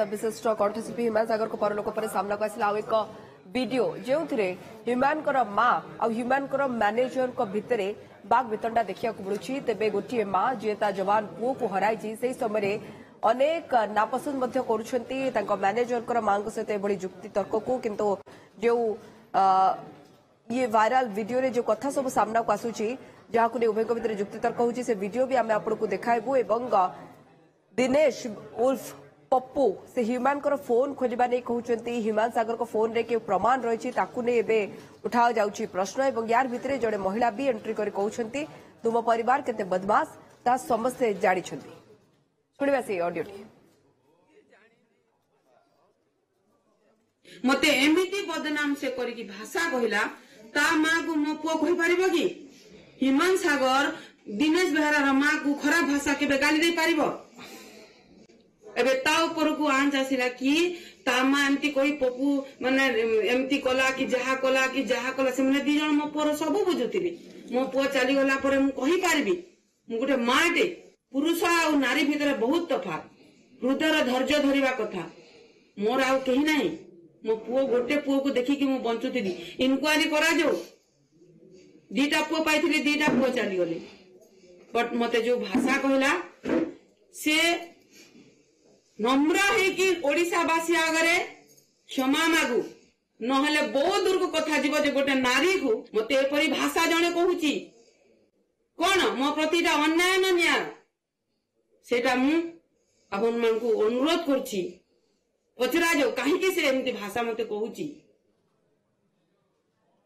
विशिष्ट कंठशिल्पी ह्यूमान सागर को परलोक पर सामना को आसिला एक वीडियो जो ह्यूमान माँ आ ह्यूमान मैनेजर भितर बाग वितंडा देखा मिलूँ तेज गोटे माँ जी जवान पुओ को हराई से समय अनेक नापसंद कर मैनेजर माँ सहित जुक्ति तर्क को किंतु जो ये वायरल वीडियो रे जो कथा सब सामना को आसूची जहाँ को उभय भितर जुक्ति तर्क होची से वीडियो भी आम आपको देखाइबू एवं दिनेश उर्फ पप्पू से ह्यूमान फोन खोलिबा नहीं कहते ह्यूमान सागर को फोन रे के प्रमाण रही उठा जाउची प्रश्न एवं यार भितर जड़े महिला भी एंट्री कर कहते तुम परिवार केते बदमाश ता समस्ते जानी शुणा से ऑडियो मते एमिति बदनाम से करी भाषा कहला ता माँ को मो पुओ कहि परिबो कि ह्यूमान सागर दिनेश बेहरा माँ को खराब भाषा के गाली दे पारिबो एबे ता ऊपर को आंच आसिला कि ता माँ एमती कही पप्पू माने एमती कला कि जहा कला से माने दी जण मो पुओर सब बुझुतिबी मो पुओ चली गला पर मु कहि पारबी मु गोटे माटे पुरुष आ नारी भितर बहुत तफात हृदयर धैर्य धरिबा कथा मोर आउ कहि नाही मो पुओ गोटे पुओ को देखि कि मु बंचुतिली इनक्वारी करा जो दीटा पुओ पाइथिले दीटा पुओ चली गले बट मते जो भाषा कहला से नम्र है कि ओडिशावासी आगरे क्षमा मागु नहले बहुत दूर को कथा जीव जे गोटे नारी को मते एपरी भाषा जणे कहूची कोन मो प्रतिटा अन्याय न न्याय सेटा मु आपन मान को अनुरोध करछि पचरा जो काहे के से एमती भाषा मते कहूची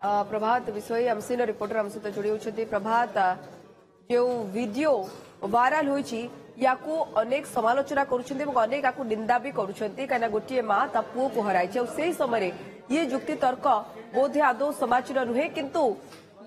प्रभात विषय हमसिन रिपोर्टर हम सहित जोड़ी होछथि प्रभात जो वीडियो वायरल होईची याकू अनेक समालोचना करुछन्ति एवं अनेक याकू निंदा भी करुछन्ति काना गोटे माँ ता पुओ को हराइछि से समय ये जुक्ति तर्क बोधे आदौ समाचार नुहे किंतु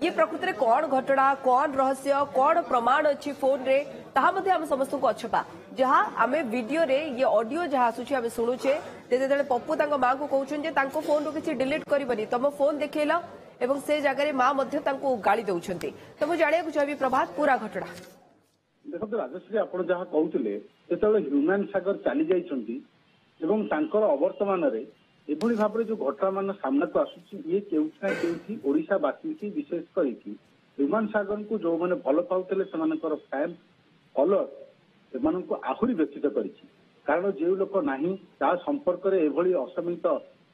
ये प्रकृति में कौन घटना कौन रहस्य कौन प्रमाण अच्छी फोन रे ताहा मध्ये हम समस्त को अछपा जहाँ आम वीडियो रे ये ऑडियो जहाँ आसुची आम शुणुचे जेते पप्पू तांको माँ को कहउछन जे तांको फोन रो किछि डिलीट करबनी तम फोन देखेला एवं से जगह माँ मध्य तांको गाली दउछन्ति तो मु जानिया चाहबी प्रभात पूरा घटना देखो राजश्री आप जहाँ कहते जो ह्यूमान सागर चली जाकर अवर्तमान एभली भाव जो घटना मान सामना को आसूची ये केउठी ओडिशावासी की विशेष करके ह्यूमान सागर को जो मैंने भल पाते फैन फॉलोअर से आहरी व्यतीत कर कारण जो लोक ना संपर्क में एभली असमित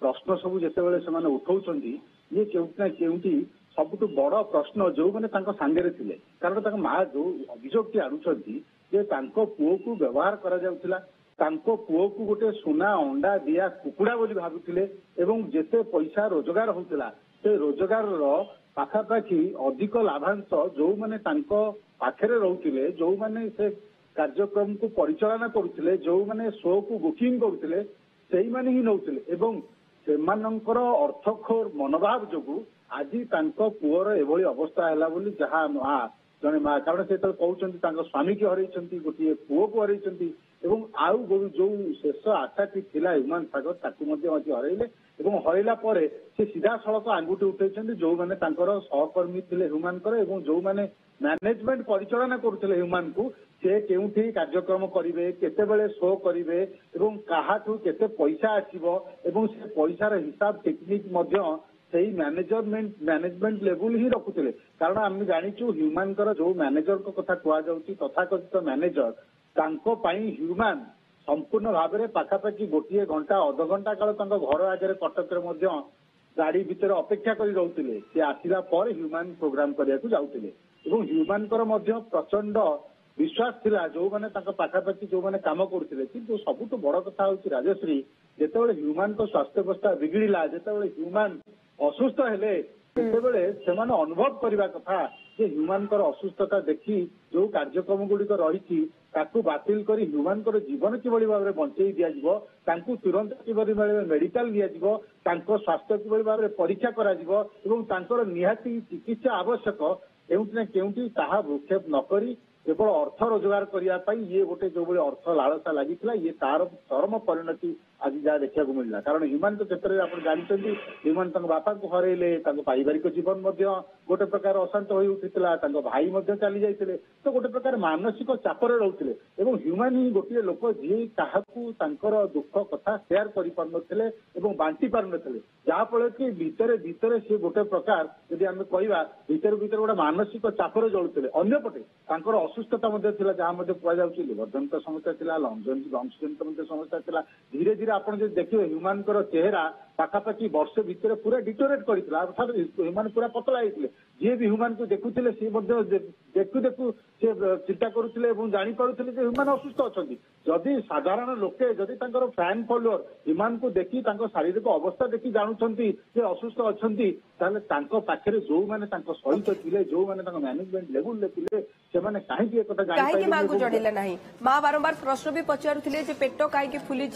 प्रश्न सब जिते उठाऊँ ये केउठी सबुठ बड़ प्रश्न जो मैंने सांगे थे कारण माँ जो अभियोग आनुंट पुओ को व्यवहार करा पुओ को गोटे सुना अंडा दिया कुकुड़ा बोली भावुले जेते पैसा रोजगार होता से रोजगार पाखापाखि अधिक लाभांश जो मैंने पाखरे रोते जो मैंने से कार्यक्रम को परिचालना करुले जो मैंने शो को बुकिंग करुले से मैंने ही नौते सेमानंकर अर्थखोर मनोभाव जो आज पुअर एभली अवस्था है जहाँ माँ जड़े माँ कारण से कहते स्वामी की हरई गोटे पुओ को हरई आउ जो शेष आशाटी थिला ह्यूमान सागर ताकू हरइले हरइला से सीधा सड़क आंगुठी उठे जो मैंने सहकर्मी थे ह्यूमान जो मैंने मैनेजमेंट परिचालना करुले ह्यूमान को से केउठी कार्यक्रम करेंगे केतेबेले शो करेंगे केते पैसा आसीबो से पैसार हिसाब टेक्निक से मैनेजमेंट लेवल ही रखुले कारण आम जाचु ह्यूमान जो मैनेजर को कथा कहुच्छी तथाकथित मैनेजर ह्यूमान संपूर्ण भाव में पाखापाखि गोटे घंटा अध घंटा काल घर आगे कटक गाड़ी भितर अपेक्षा कर रोते सी आसला ह्यूमान प्रोग्राम करने जाते ह्यूमान प्रचंड विश्वास थिला जो मैंने पाखापाखि जो मैंने काम करते कि सबुठ बड़ कथा हूँ राजश्री जिते ह्यूमान स्वास्थ्य अवस्था बिगिड़ा जिते ह्यूमान असुस्थ हेले से अनुभव करने कथा जे ह्यूमान असुस्थता देखी जो कार्यक्रम गुड़िक रही बातिल कर ह्यूमान जीवन किभली भाव में बंचई दिज्व तुरंत किभली मेडिकल दिज्व स्वास्थ्य किभली भाव में परीक्षा कर निहाती चिकित्सा आवश्यक केउठी ना केउठी ताहा भूक्षेप नकरी केवल अर्थ रोजगार करने ये गोटे जो भाई अर्थ लालसा लगी ये तार चरम परिणति आज जहाँ देखा मिलला कारण ह्यूमान क्षेत्र में आप जानते ह्यूमान बापा को हरइले पारिवारिक जीवन गोटे प्रकार अशांत हो उठीला भाई चली जाते तो गोटे प्रकार मानसिक चापर रोते ह्यूमान ही गोटे लोक जी क्या दुख कथा सेयार कर बांटी पार नुले जहाँफल कि भितर भितर सी गोटे प्रकार जदि आम कह भितर भितर गोटे मानसिक चापर जलुते अंपटे असुस्थता जहाँ कहुच्छी लिवर जनित समस्या थी लंग्स जनित समस्या थी धीरे धीरे आप देखिए ह्यूमान चेहरा पाखापाखि वर्ष भितर पूरा डिटोरेट करता अर्थात ह्यूमान पूरा पतला होते जी भी ह्यूमान को देखुले सी देखु देखु सी चिंता करुले जापारे ह्यूमान असुस्थ अच्छा जदि साधारण लोके जदि फैन फॉलोअर ह्यूमान को देखी शारीरिक अवस्था देखी जानुंट असुस्थ अच्छा पाखे जो मैंने सहित थे जो मैंने मैनेजमेंट लेवल थे से कहीं माँ को जड़े ना माँ बारंबार प्रश्न भी पचारुले पेट कहीं फुली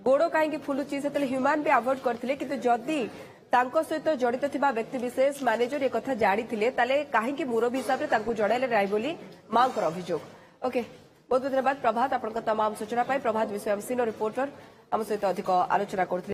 गोड़ कहीं फुलुची से ह्यूमान भी अवॉइड करते कि जदि सहित जड़ित थिबा व्यक्ति विशेष मैनेजर एक कथा जानी कहीं मुरबी हिसाब से जड़ाइले ना बोली माँ को अभियोग। ओके बहुत बहुत धन्यवाद प्रभात आपन तमाम सूचना प्रभात विषय रिपोर्टर आम सहित अधिक आलोचना करते।